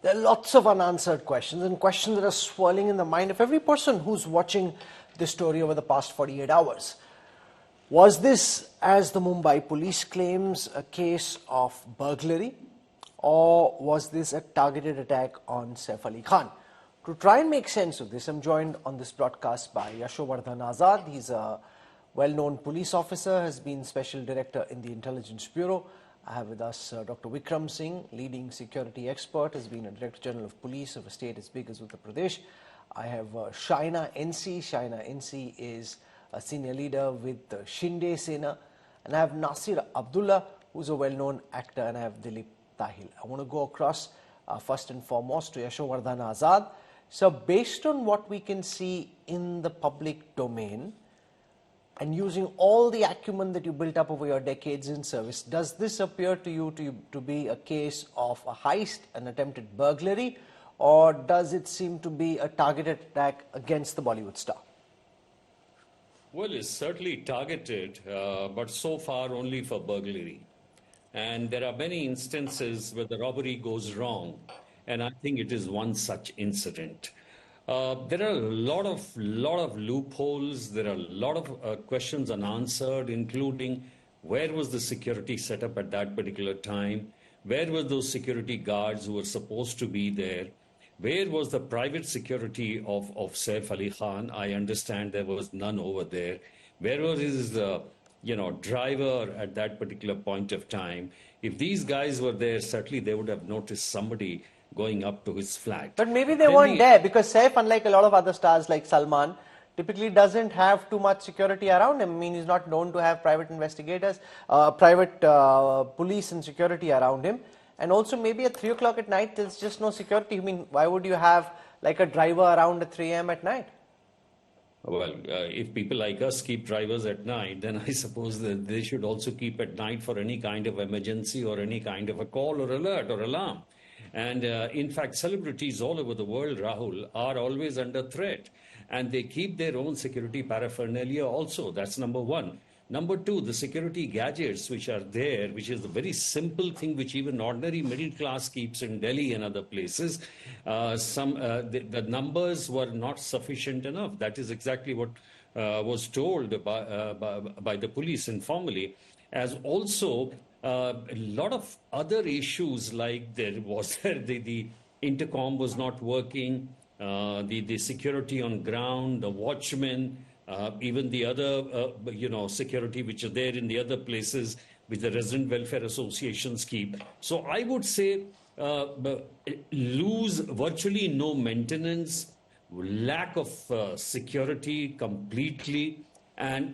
There are lots of unanswered questions and questions that are swirling in the mind of every person who's watching this story over the past 48 hours. Was this, as the Mumbai Police claims, a case of burglary, or was this a targeted attack on Saif Ali Khan? To try and make sense of this, I'm joined on this broadcast by Yashovardhan Azad. He's a well-known police officer, has been Special Director in the Intelligence Bureau. I have with us Dr. Vikram Singh, leading security expert, has been a Director General of Police of a state as big as Uttar Pradesh. I have Shaina NC. Shaina NC is a senior leader with the Shinde Sena. And I have Nasir Abdullah, who's a well-known actor, and I have Dilip Tahil. I want to go across first and foremost to Yashovardhan Azad. So based on what we can see in the public domain, and using all the acumen that you built up over your decades in service, does this appear to you to be a case of a heist, an attempted burglary, or does it seem to be a targeted attack against the Bollywood star? Well, it's certainly targeted, but so far only for burglary. And there are many instances where the robbery goes wrong, and I think it is one such incident. There are a lot of loopholes. There are a lot of questions unanswered, including where was the security set up at that particular time? Where were those security guards who were supposed to be there? Where was the private security of Saif Ali Khan? I understand there was none over there. Where was his driver at that particular point of time? If these guys were there, certainly they would have noticed somebody going up to his flat. But maybe they weren't there because Saif, unlike a lot of other stars like Salman, typically doesn't have too much security around him. I mean, he's not known to have private investigators, private police and security around him. And also maybe at 3 o'clock at night, there's just no security. I mean, why would you have like a driver around at 3 a.m. at night? Well, if people like us keep drivers at night, then I suppose that they should also keep at night for any kind of emergency or any kind of a call or alert or alarm. And in fact, celebrities all over the world, Rahul, are always under threat. And they keep their own security paraphernalia also. That's number one. Number two, the security gadgets which are there, which is a very simple thing which even ordinary middle class keeps in Delhi and other places. The numbers were not sufficient enough. That is exactly what was told by the police informally. As also, a lot of other issues like the intercom was not working, the security on ground, the watchmen, even the other, security which are there in the other places which the resident welfare associations keep. So I would say lose virtually no maintenance, lack of security completely. And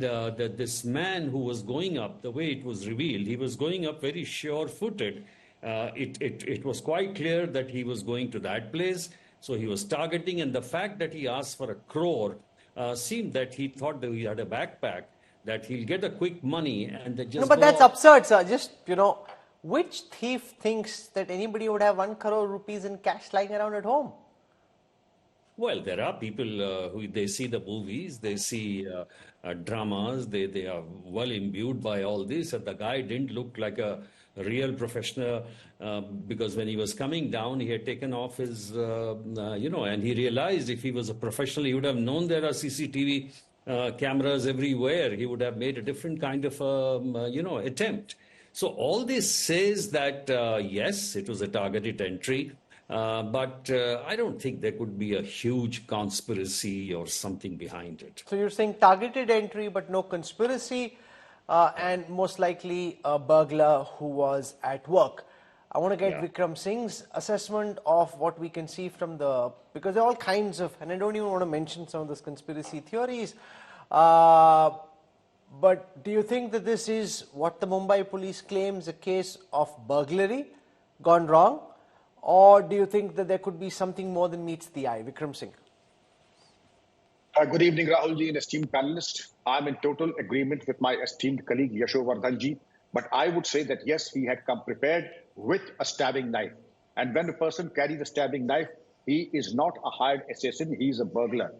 this man who was going up, the way it was revealed, he was going up very sure-footed. It was quite clear that he was going to that place. So he was targeting, and the fact that he asked for 1 crore seemed that he thought that he had a backpack, that he'll get a quick money and they just. No, but that's absurd, sir. Just, which thief thinks that anybody would have 1 crore rupees in cash lying around at home? Well, there are people who they see the movies, they see dramas, they are well imbued by all this. And the guy didn't look like a real professional because when he was coming down, he had taken off his, and he realized if he was a professional, he would have known there are CCTV cameras everywhere. He would have made a different kind of, attempt. So all this says that, yes, it was a targeted entry. But I don't think there could be a huge conspiracy or something behind it. So you're saying targeted entry but no conspiracy and most likely a burglar who was at work. I want to get Vikram Singh's assessment of what we can see from because there are all kinds of, and I don't even want to mention some of those conspiracy theories, but do you think that this is what the Mumbai Police claims, a case of burglary gone wrong? Or do you think that there could be something more than meets the eye? Vikram Singh. Good evening, Rahulji and esteemed panelists. I'm in total agreement with my esteemed colleague Yashovardhanji. But I would say that yes, he had come prepared with a stabbing knife. And when a person carries a stabbing knife, he is not a hired assassin, he is a burglar.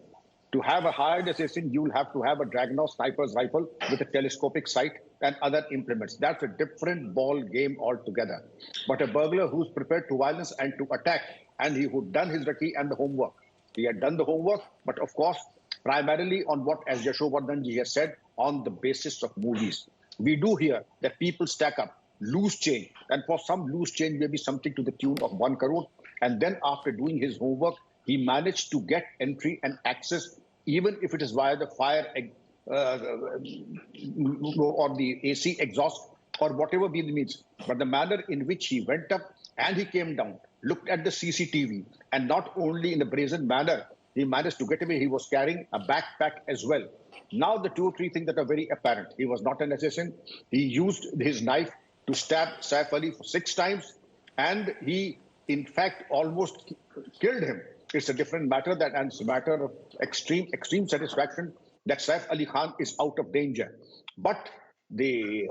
To have a hired assassin, you will have to have a Dragunov sniper's rifle with a telescopic sight. and other implements. That's a different ball game altogether. But a burglar who's prepared to violence and to attack, and he who done his recce and the homework. He had done the homework, but of course, primarily on what, as Yashovardhanji has said, on the basis of movies. We do hear that people stack up loose change, and for some loose change, maybe something to the tune of 1 crore. And then after doing his homework, he managed to get entry and access, even if it is via the fire or the AC exhaust or whatever be the means. But the manner in which he went up and he came down, looked at the CCTV, and not only in a brazen manner, he managed to get away. He was carrying a backpack as well. Now the 2 or 3 things that are very apparent. He was not an assassin. He used his knife to stab Saif Ali for 6 times, and he, in fact, almost killed him. It's a different matter, and it's a matter of extreme satisfaction that Saif Ali Khan is out of danger. But the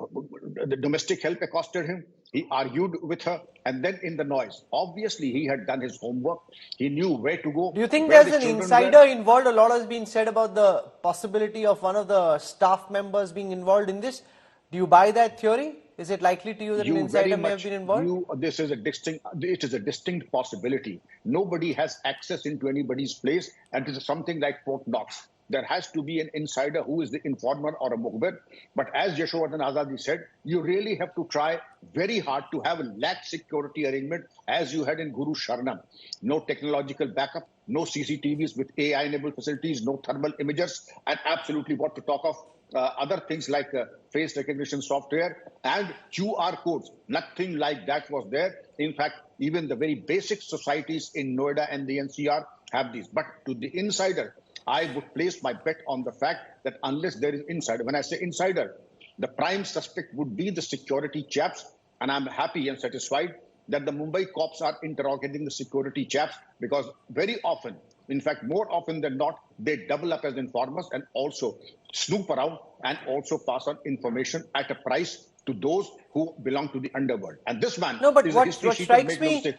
domestic help accosted him. He argued with her, and then in the noise, obviously he had done his homework. He knew where to go. Do you think there's an insider involved? A lot has been said about the possibility of one of the staff members being involved in this. Do you buy that theory? Is it likely to you that an insider may have been involved? It is a distinct possibility. Nobody has access into anybody's place, and it is something like Fort Knox. There has to be an insider who is the informer or a mukhbir. But as Yashovardhan Azadi said, you really have to try very hard to have a lax security arrangement as you had in Guru Sharanam. No technological backup, no CCTVs with AI-enabled facilities, no thermal imagers, and absolutely what to talk of other things like face recognition software and QR codes. Nothing like that was there. In fact, even the very basic societies in Noida and the NCR have these. But to the insider, I would place my bet on the fact that unless there is insider, when I say insider, the prime suspect would be the security chaps, and I'm happy and satisfied that the Mumbai cops are interrogating the security chaps, because very often, in fact, more often than not, they double up as informers and also snoop around and also pass on information at a price to those who belong to the underworld. And this man, no, but what strikes me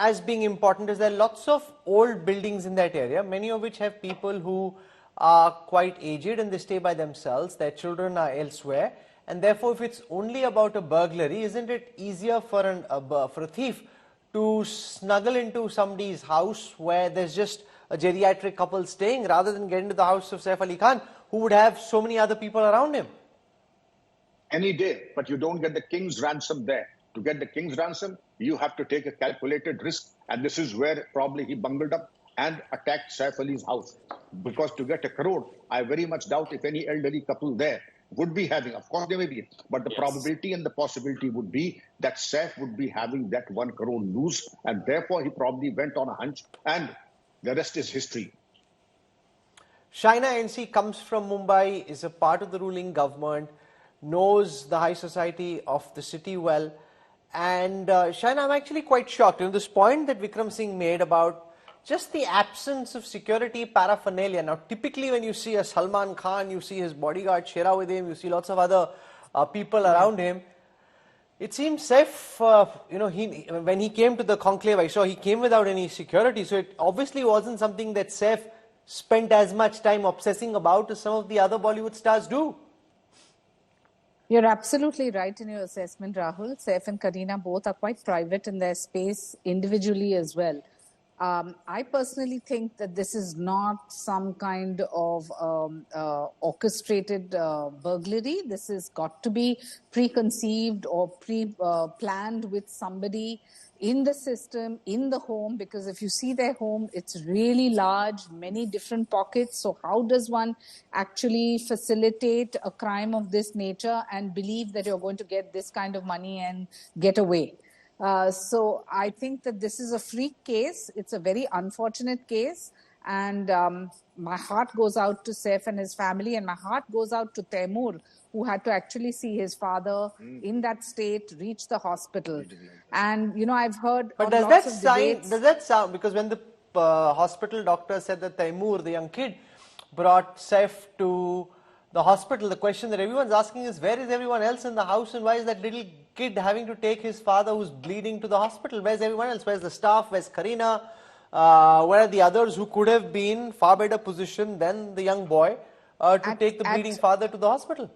as being important is there are lots of old buildings in that area, many of which have people who are quite aged and they stay by themselves, their children are elsewhere, and therefore if it's only about a burglary, isn't it easier for a thief to snuggle into somebody's house where there's just a geriatric couple staying, rather than get into the house of Saif Ali Khan, who would have so many other people around him? Any day, but you don't get the king's ransom there. To get the king's ransom, you have to take a calculated risk, and this is where probably he bungled up and attacked Saif Ali's house. Because to get a crore, I very much doubt if any elderly couple there would be having. Of course, there may be, but the probability and the possibility would be that Saif would be having that 1 crore loose, and therefore he probably went on a hunch, and the rest is history. Shaina NC comes from Mumbai, is a part of the ruling government, knows the high society of the city well. And Shaina, I'm actually quite shocked. This point that Vikram Singh made about just the absence of security paraphernalia. Now, typically when you see a Salman Khan, you see his bodyguard Shera with him, you see lots of other people around him. It seems Saif, when he came to the conclave, I saw he came without any security. So it obviously wasn't something that Saif spent as much time obsessing about as some of the other Bollywood stars do. You're absolutely right in your assessment, Rahul. Saif and Kareena both are quite private in their space individually as well. I personally think that this is not some kind of orchestrated burglary. This has got to be preconceived or pre-planned with somebody in the system, in the home, because if you see their home, it's really large, many different pockets. So how does one actually facilitate a crime of this nature and believe that you're going to get this kind of money and get away? So I think that this is a freak case. It's a very unfortunate case. And my heart goes out to Saif and his family, and my heart goes out to Taimur, who had to actually see his father in that state reach the hospital. And, I've heard... But does that sound, because when the hospital doctor said that Taimur, the young kid, brought Saif to the hospital, the question that everyone's asking is, where is everyone else in the house, and why is that little kid having to take his father who's bleeding to the hospital? Where's everyone else? Where's the staff? Where's Kareena? Where are the others who could have been far better positioned than the young boy to take the bleeding father to the hospital?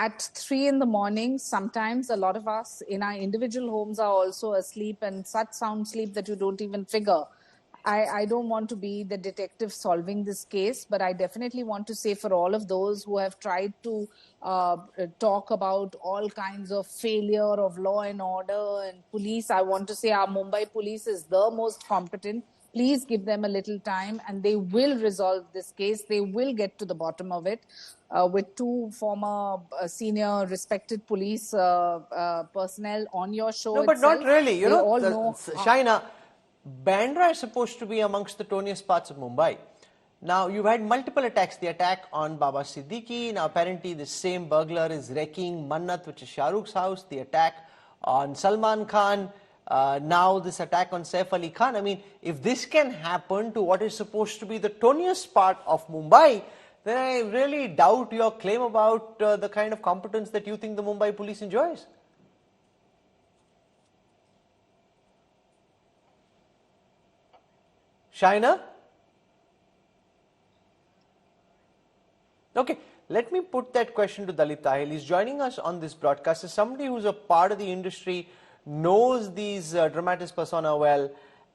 at 3 in the morning, sometimes a lot of us in our individual homes are also asleep, and such sound sleep that you don't even figure. I don't want to be the detective solving this case, but I definitely want to say for all of those who have tried to talk about all kinds of failure of law and order and police, I want to say our Mumbai police is the most competent. Please give them a little time and they will resolve this case. They will get to the bottom of it. With two former senior respected police personnel on your show No, but itself, not really. You they know, all know. Shaina, Bandra is supposed to be amongst the toniest parts of Mumbai. Now, you've had multiple attacks. The attack on Baba Siddiqui. Now, apparently, the same burglar is wrecking Mannat, which is Shah Rukh's house. The attack on Salman Khan. Now, this attack on Saif Ali Khan. I mean, if this can happen to what is supposed to be the toniest part of Mumbai, then I really doubt your claim about the kind of competence that you think the Mumbai police enjoys. Shaina? Okay, let me put that question to Dalit Tahil. He's joining us on this broadcast as somebody who's a part of the industry, knows these dramatis persona well,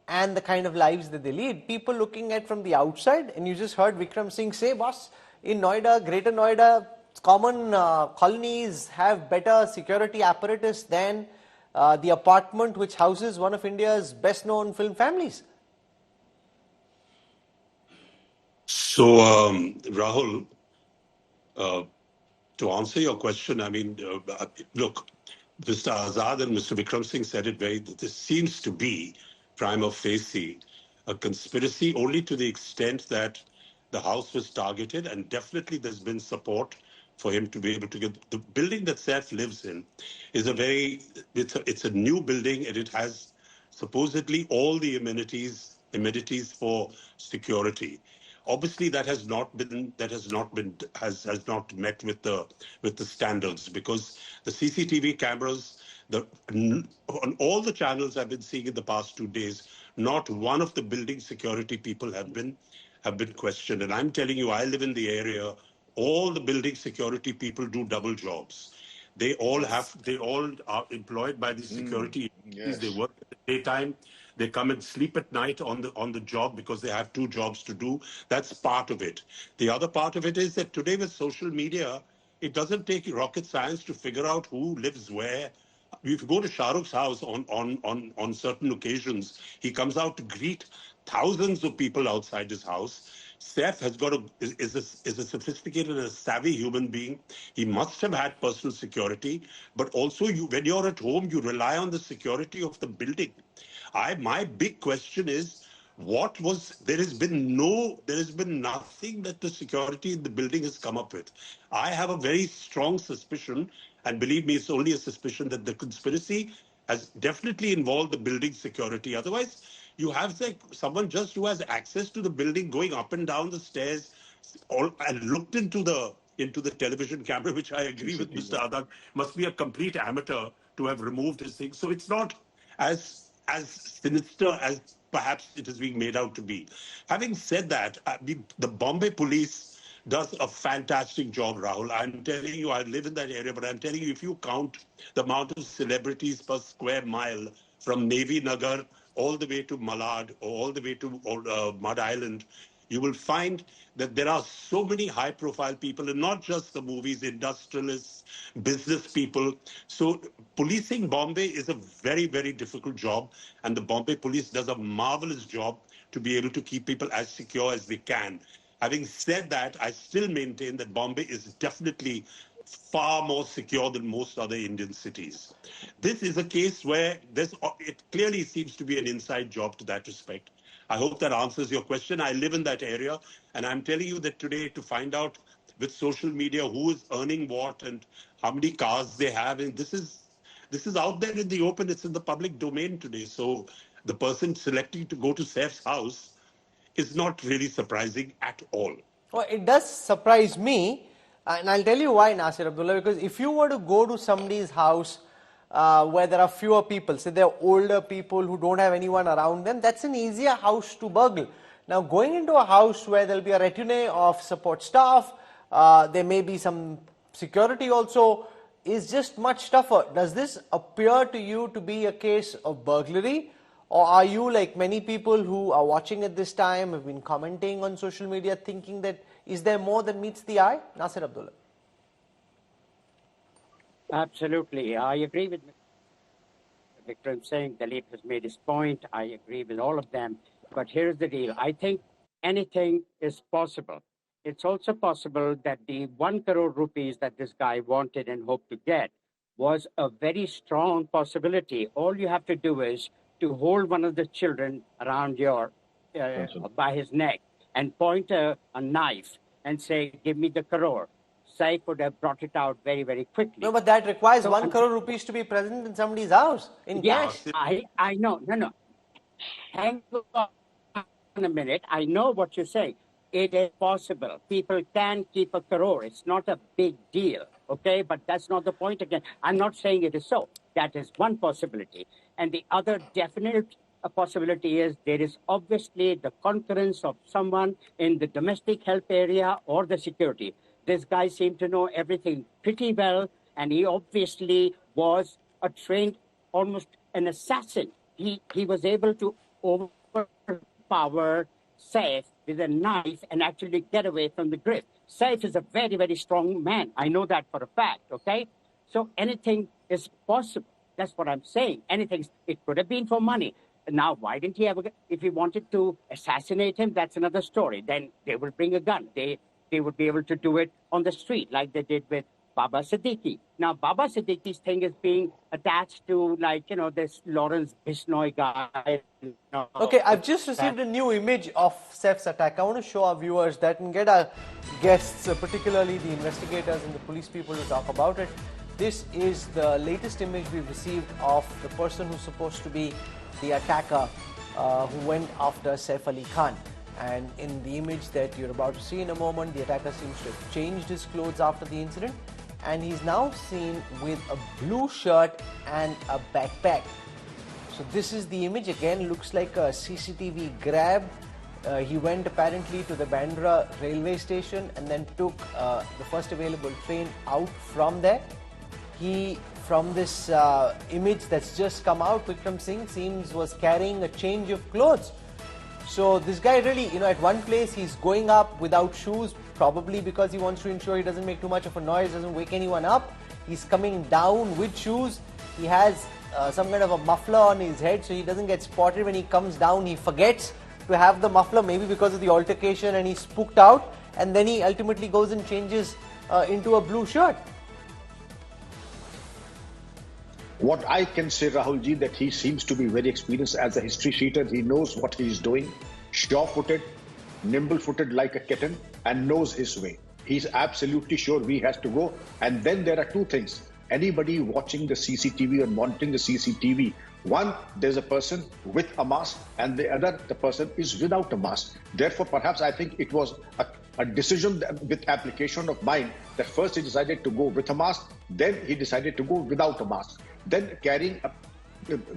and the kind of lives that they lead. People looking at from the outside, and you just heard Vikram Singh say, boss, in Noida, Greater Noida, common colonies have better security apparatus than the apartment which houses one of India's best known film families. So, Rahul, to answer your question, I mean, look, Mr. Azad and Mr. Vikram Singh said it this seems to be prima facie a conspiracy only to the extent that the house was targeted, and definitely there's been support for him to be able to get the building that Saif lives in is it's a new building, and it has supposedly all the amenities for security. Obviously, that has not met with the standards, because the CCTV cameras, on all the channels I've been seeing in the past 2 days, not one of the building security people have been questioned. And I'm telling you, I live in the area. All the building security people do double jobs. They all are employed by the security agencies. They work at the daytime. They come and sleep at night on the job because they have 2 jobs to do. That's part of it. The other part of it is that today with social media, it doesn't take rocket science to figure out who lives where. If you go to Shah Rukh's house on certain occasions, he comes out to greet thousands of people outside his house. Saif is a sophisticated and a savvy human being. He must have had personal security, but also when you're at home, you rely on the security of the building. My big question is, there has been nothing that the security in the building has come up with. I have a very strong suspicion, and believe me, it's only a suspicion, that the conspiracy has definitely involved the building security. Otherwise, you have someone just who has access to the building, going up and down the stairs, and looked into the television camera, which I agree with Mr. Adak, must be a complete amateur to have removed his thing. So it's not as sinister as perhaps it is being made out to be. Having said that, the Bombay police does a fantastic job, Rahul. I'm telling you, I live in that area, but I'm telling you, if you count the amount of celebrities per square mile from Navy Nagar all the way to Malad or all the way to Mud Island, you will find that there are so many high-profile people, and not just the movies, industrialists, business people. So policing Bombay is a very, very difficult job, and the Bombay police does a marvelous job to be able to keep people as secure as they can. Having said that, I still maintain that Bombay is definitely far more secure than most other Indian cities. This is a case where it clearly seems to be an inside job to that respect. I hope that answers your question. I live in that area, and I'm telling you that today, to find out with social media who is earning what and how many cars they have, and this is out there in the open. It's in the public domain today. So the person selecting to go to Saif's house is not really surprising at all. Well, it does surprise me, and I'll tell you why, Nasir Abdullah, because if you were to go to somebody's house where there are fewer people, say they're older people who don't have anyone around them, that's an easier house to burgle. Now, going into a house where there'll be a retinue of support staff, there may be some security also is just much tougher. Does this appear to you to be a case of burglary? Or are you, like many people who are watching at this time, have been commenting on social media, thinking that is there more than meets the eye? Nasir Abdullah. Absolutely. I agree with Vikram saying. Dalip has made his point. I agree with all of them. But here's the deal. I think anything is possible. It's also possible that the 1 crore rupees that this guy wanted and hoped to get was a very strong possibility. All you have to do is to hold one of the children around your by his neck and point a knife and say, "Give me the crore." Saif would have brought it out very, very quickly. No, but that requires 1 crore rupees to be present in somebody's house in cash. I know. No. Hang on a minute. I know what you're saying. It is possible. People can keep a crore. It's not a big deal, okay? But that's not the point again. I'm not saying it is so. That is one possibility. And the other definite possibility is there is obviously the concurrence of someone in the domestic help area or the security. This guy seemed to know everything pretty well, and he obviously was a trained, almost an assassin. He was able to overpower Saif with a knife and actually get away from the grip. Saif is a very, very strong man. I know that for a fact, okay? So anything is possible. That's what I'm saying. Anything. It could have been for money. Now, why didn't he ever? If he wanted to assassinate him, that's another story. Then they would bring a gun. They would be able to do it on the street like they did with Baba Siddiqui. Now, Baba Siddiqui's thing is being attached to, like, this Lawrence Bisnoy guy. Okay, I've just received a new image of Saif's attack. I want to show our viewers that and get our guests, particularly the investigators and the police people, to talk about it. This is the latest image we've received of the person who's supposed to be the attacker who went after Saif Ali Khan. And in the image that you're about to see in a moment, the attacker seems to have changed his clothes after the incident, and he's now seen with a blue shirt and a backpack. So this is the image. Again, looks like a CCTV grab. He went apparently to the Bandra railway station and then took the first available train out from there. He, from this image that's just come out, Vikram Singh seems was carrying a change of clothes. So this guy really, at one place he's going up without shoes, probably because he wants to ensure he doesn't make too much of a noise, doesn't wake anyone up. He's coming down with shoes. He has some kind of a muffler on his head so he doesn't get spotted when he comes down. He forgets to have the muffler, maybe because of the altercation, and he's spooked out, and then he ultimately goes and changes into a blue shirt. What I can say, Rahulji, that he seems to be very experienced as a history sheeter. He knows what he's doing, sure-footed, nimble-footed like a kitten, and knows his way. He's absolutely sure he has to go. And then there are two things. Anybody watching the CCTV or monitoring the CCTV, one, there's a person with a mask, and the other, the person is without a mask. Therefore, perhaps I think it was a decision with application of mind that first he decided to go with a mask, then he decided to go without a mask. Then carrying a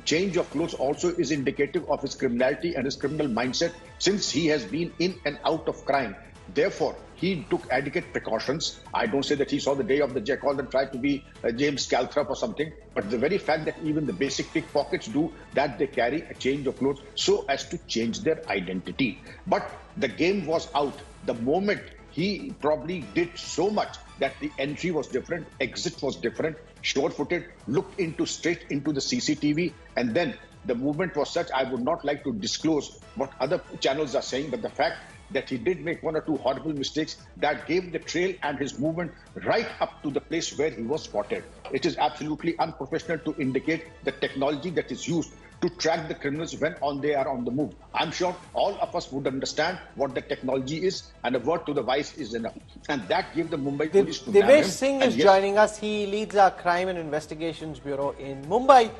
change of clothes also is indicative of his criminality and his criminal mindset, since he has been in and out of crime. Therefore, he took adequate precautions. I don't say that he saw the day of the Jekyll and tried to be James Calthrop or something, but the very fact that even the basic pickpockets do that, they carry a change of clothes so as to change their identity. But the game was out. The moment he probably did so much that the entry was different, exit was different, sure-footed, looked straight into the CCTV, and then the movement was such. I would not like to disclose what other channels are saying, but the fact that he did make one or two horrible mistakes that gave the trail and his movement right up to the place where he was spotted. It is absolutely unprofessional to indicate the technology that is used to track the criminals when they are on the move. I'm sure all of us would understand what the technology is, and a word to the wise is enough. And that gave the Mumbai Police to Devesh Singh is joining us. He leads our Crime and Investigations Bureau in Mumbai.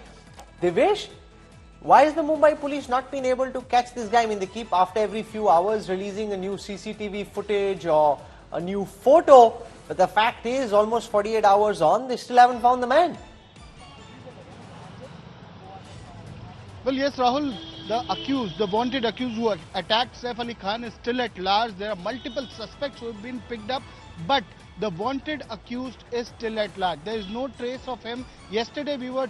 Devesh, why has the Mumbai Police not been able to catch this guy? I mean, they keep after every few hours releasing a new CCTV footage or a new photo, but the fact is almost 48 hours on, they still haven't found the man. Well, yes, Rahul, the wanted accused who attacked Saif Ali Khan is still at large. There are multiple suspects who have been picked up, but the wanted accused is still at large. There is no trace of him. Yesterday we were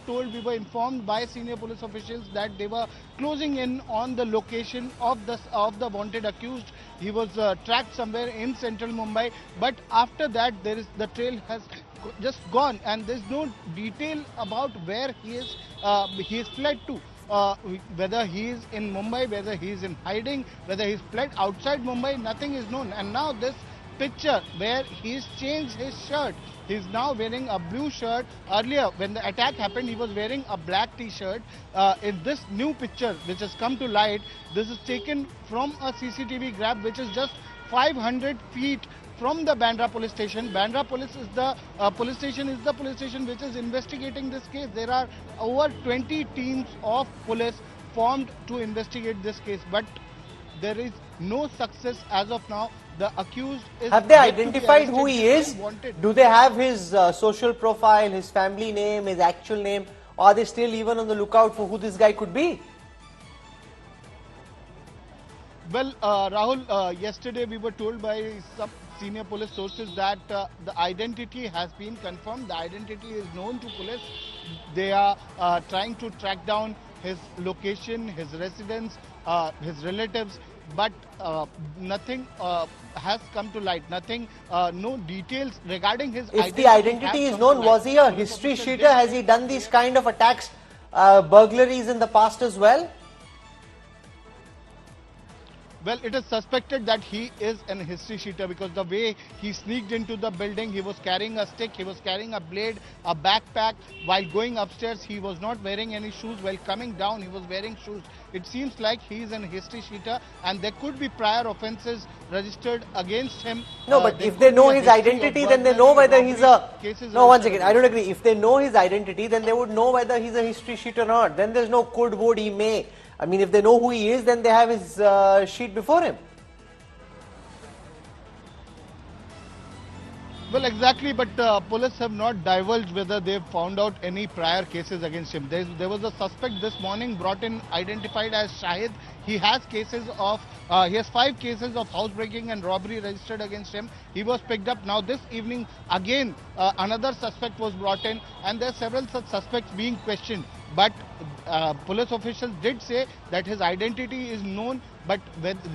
informed by senior police officials that they were closing in on the location of the wanted accused. He was tracked somewhere in central Mumbai, but after that the trail has just gone, and there's no detail about where he is fled to. Whether he is in Mumbai, whether he is in hiding, whether he's fled outside Mumbai, nothing is known. And now this picture where he's changed his shirt. He's now wearing a blue shirt. Earlier, when the attack happened, he was wearing a black t-shirt. In this new picture, which has come to light, this is taken from a CCTV grab, which is just 500 feet from the Bandra police station. Bandra police is the police station which is investigating this case. There are over 20 teams of police formed to investigate this case, but there is no success as of now. The accused is... Have they identified who he is? Do they have his social profile, his family name, his actual name? Or are they still even on the lookout for who this guy could be? Well, Rahul, yesterday we were told by some senior police sources that the identity has been confirmed. The identity is known to police. They are trying to track down his location, his residence, his relatives, but nothing has come to light. Nothing, no details regarding his identity. If the identity is known, was he a history sheeter? Has he done these kind of attacks, burglaries in the past as well? Well, it is suspected that he is an history sheeter because the way he sneaked into the building, he was carrying a stick, he was carrying a blade, a backpack. While going upstairs, he was not wearing any shoes. While coming down, he was wearing shoes. It seems like he is an history sheeter, and there could be prior offences registered against him. No, but if they know his identity, then they know whether he's a... No, one second, I don't agree. If they know his identity, then they would know whether he's a history sheet or not. Then there's no could, would, he may. I mean, if they know who he is, then they have his sheet before him. Well, exactly, but police have not divulged whether they've found out any prior cases against him. There was a suspect this morning brought in, identified as Shahid. He has he has 5 cases of housebreaking and robbery registered against him. He was picked up. Now this evening, again, another suspect was brought in, and there are several such suspects being questioned. But police officials did say that his identity is known, but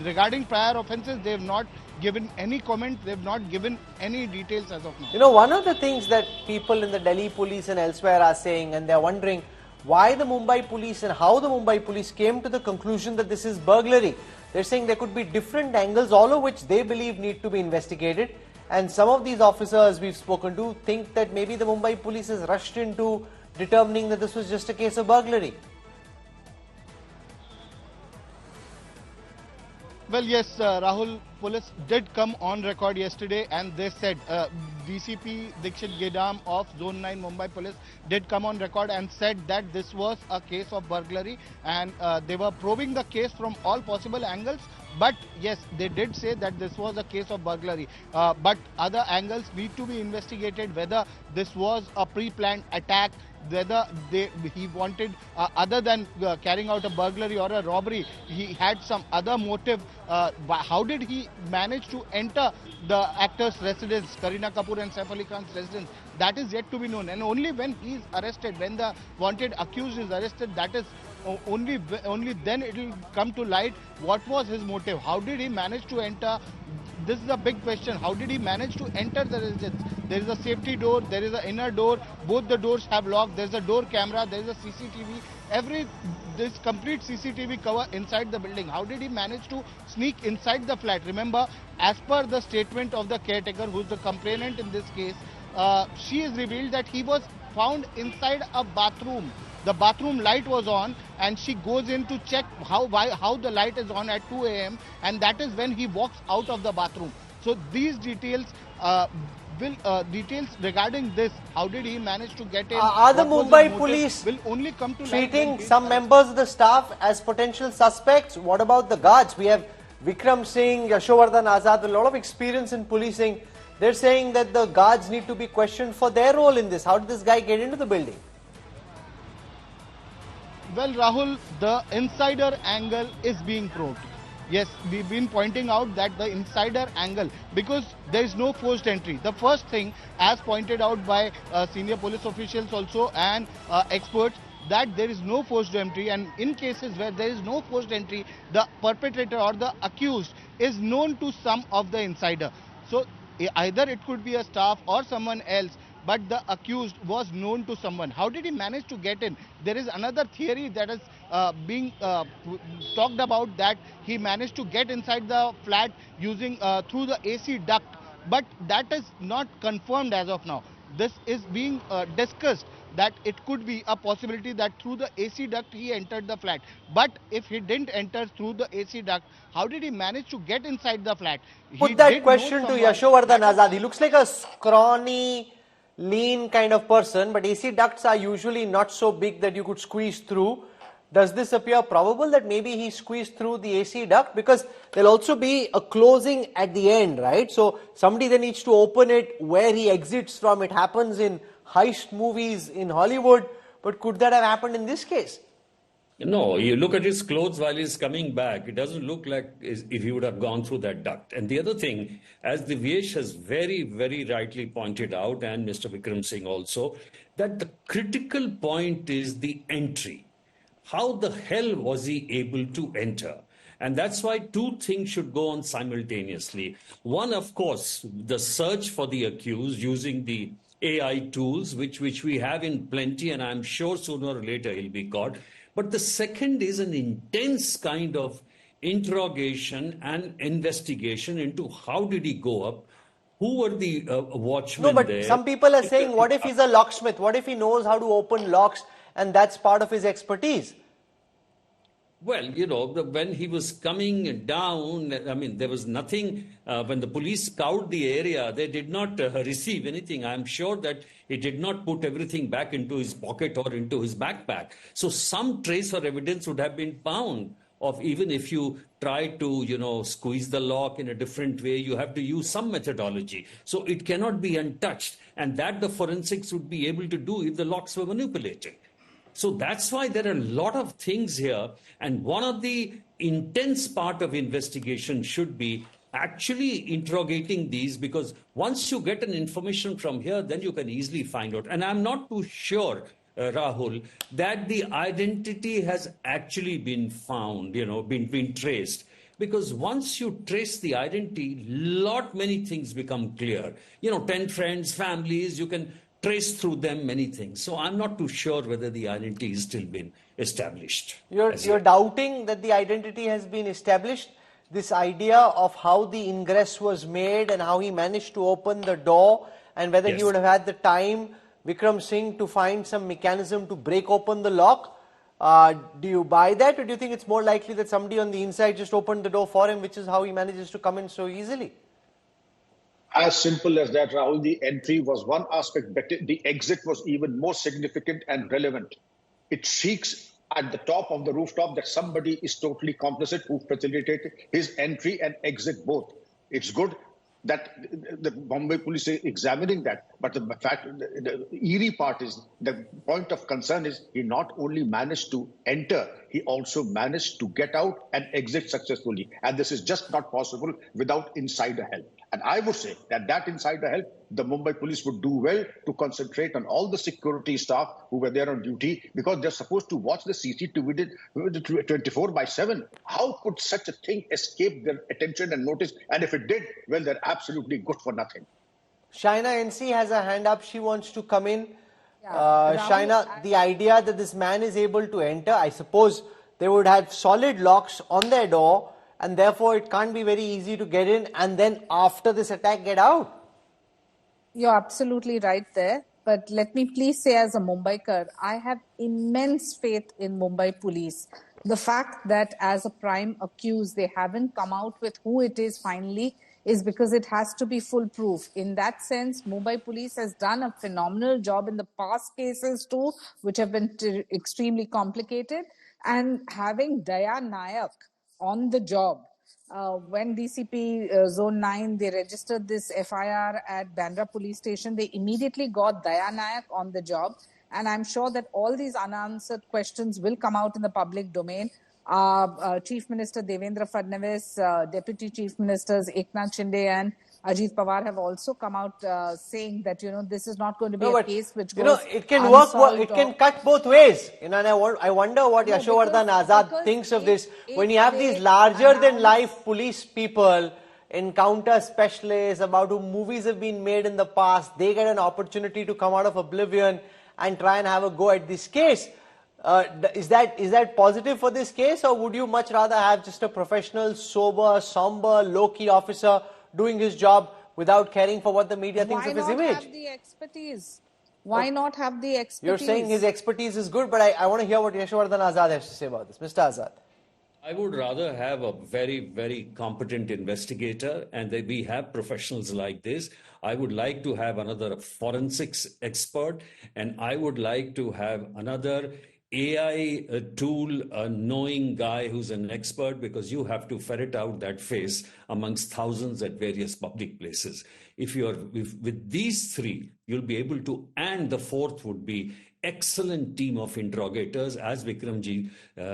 regarding prior offences, they have not given any comment, they have not given any details as of now. You know, one of the things that people in the Delhi police and elsewhere are saying, and they are wondering why the Mumbai police and how the Mumbai police came to the conclusion that this is burglary. They're saying there could be different angles, all of which they believe need to be investigated. And some of these officers we've spoken to think that maybe the Mumbai police has rushed into determining that this was just a case of burglary. Well, yes, Rahul, police did come on record yesterday and they said, DCP Dikshit Gedam of Zone 9 Mumbai Police did come on record and said that this was a case of burglary, and they were probing the case from all possible angles. But yes, they did say that this was a case of burglary. But other angles need to be investigated, whether this was a pre-planned attack, whether he wanted, other than carrying out a burglary or a robbery, he had some other motive. How did he manage to enter the actor's residence, Kareena Kapoor and Saif Ali Khan's residence? That is yet to be known. And only when he is arrested, when the wanted accused is arrested, that is only then it will come to light what was his motive. How did he manage to enter? This is a big question. How did he manage to enter the residence? There is a safety door, there is an inner door, both the doors have locked, there is a door camera, there is a CCTV, this complete CCTV cover inside the building. How did he manage to sneak inside the flat? Remember, as per the statement of the caretaker, who is the complainant in this case, she has revealed that he was found inside a bathroom. The bathroom light was on, and she goes in to check how the light is on at 2 a.m. and that is when he walks out of the bathroom. So these details details regarding this, how did he manage to get in? Are the Mumbai police will only come to treating some members of the staff as potential suspects? What about the guards? We have Vikram Singh, Yashovardhan Azad, a lot of experience in policing. They're saying that the guards need to be questioned for their role in this. How did this guy get into the building? Well, Rahul, the insider angle is being probed. yes, we've been pointing out that the insider angle, because there is no forced entry. The first thing, as pointed out by senior police officials also and experts, that there is no forced entry, and in cases where there is no forced entry, the perpetrator or the accused is known to some of the insider. So either it could be a staff or someone else, but the accused was known to someone. How did he manage to get in? There is another theory that is being talked about, that he managed to get inside the flat using through the AC duct, but that is not confirmed as of now. This is being discussed, that it could be a possibility that through the AC duct he entered the flat. But if he didn't enter through the AC duct, how did he manage to get inside the flat? Put that question to Yashovardhan Azad. He looks like a scrawny, lean kind of person, but AC ducts are usually not so big that you could squeeze through. Does this appear probable that maybe he squeezed through the AC duct? Because there'll also be a closing at the end, right? So somebody then needs to open it where he exits from. It happens in heist movies in Hollywood, but could that have happened in this case? No, you look at his clothes while he's coming back. It doesn't look like if he would have gone through that duct. And the other thing, as Divyesh has very, very rightly pointed out, and Mr. Vikram Singh also, that the critical point is the entry. How the hell was he able to enter? And that's why two things should go on simultaneously. One, of course, the search for the accused using the AI tools, which we have in plenty, and I'm sure sooner or later he'll be caught. But the second is an intense kind of interrogation and investigation into how did he go up, who were the watchmen there. No, but some people are saying, what if he's a locksmith? What if he knows how to open locks and that's part of his expertise? Well, you know, when he was coming down, I mean, there was nothing, when the police scoured the area, they did not receive anything. I'm sure that he did not put everything back into his pocket or into his backpack. So some trace or evidence would have been found of, even if you try to, you know, squeeze the lock in a different way, you have to use some methodology. So it cannot be untouched. And that the forensics would be able to do if the locks were manipulated. So that's why there are a lot of things here. And one of the intense part of investigation should be actually interrogating these, because once you get an information from here, then you can easily find out. And I'm not too sure, Rahul, that the identity has actually been found, you know, been traced. Because once you trace the identity, many things become clear. You know, 10 friends, families, you can trace through them many things. So I'm not too sure whether the identity has still been established. You're doubting that the identity has been established? This idea of how the ingress was made and how he managed to open the door, and whether he would have had the time, Vikram Singh, to find some mechanism to break open the lock. Do you buy that, or do you think it's more likely that somebody on the inside just opened the door for him, which is how he manages to come in so easily? As simple as that, Rahul. The entry was one aspect, but the exit was even more significant and relevant. It seeks at the top of the rooftop that somebody is totally complicit who facilitated his entry and exit both. It's good that the Mumbai Police is examining that, but the fact, the eerie part is, the point of concern is, he not only managed to enter, he also managed to get out and exit successfully. And this is just not possible without insider help. And I would say that insider help, the Mumbai Police would do well to concentrate on all the security staff who were there on duty, because they're supposed to watch the CCTV 24/7. How could such a thing escape their attention and notice? And if it did, well, they're absolutely good for nothing. Shaina NC has a hand up. She wants to come in. Yeah, Shaina, the idea that this man is able to enter, I suppose they would have solid locks on their door, and therefore it can't be very easy to get in and then after this attack get out. You're absolutely right there. But let me please say, as a Mumbaikar, I have immense faith in Mumbai Police. The fact that as a prime accused, they haven't come out with who it is finally is because it has to be foolproof. In that sense, Mumbai Police has done a phenomenal job in the past cases too, which have been extremely complicated. And having Daya Nayak on the job, when DCP Zone 9, they registered this FIR at Bandra Police Station, they immediately got Daya Nayak on the job. And I'm sure that all these unanswered questions will come out in the public domain. Chief Minister Devendra Fadnavis, Deputy Chief Ministers Eknath Shinde and Ajit Pawar have also come out saying that, this is not going to be a case which goes it can work, unsolved it can cut both ways. And I wonder what No, Yashovardhan because Azad thinks of this. if When you have they these larger-than-life announce- police people, encounter specialists about whom movies have been made in the past, they get an opportunity to come out of oblivion and try and have a go at this case. Is that positive for this case, or would you much rather have just a professional, sober, somber, low-key officer doing his job without caring for what the media thinks of his image? Why not have the expertise? Why not have the expertise? You're saying his expertise is good, but I want to hear what Yashovardhan Azad has to say about this. Mr. Azad. I would rather have a very, very competent investigator, and that we have professionals like this. I would like to have another forensics expert, and I would like to have another AI tool, a knowing guy who's an expert, because you have to ferret out that face amongst thousands at various public places. If with these three, you'll be able to, and the fourth would be excellent team of interrogators, as Vikramji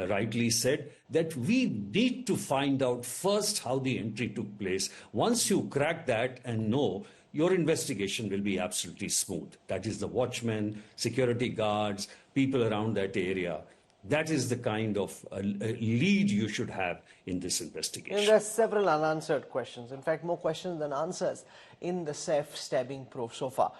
rightly said, that we need to find out first how the entry took place. Once you crack that and know, your investigation will be absolutely smooth. That is the watchmen, security guards, people around that area. That is the kind of lead you should have in this investigation. And there are several unanswered questions. In fact, more questions than answers in the Saif stabbing probe so far.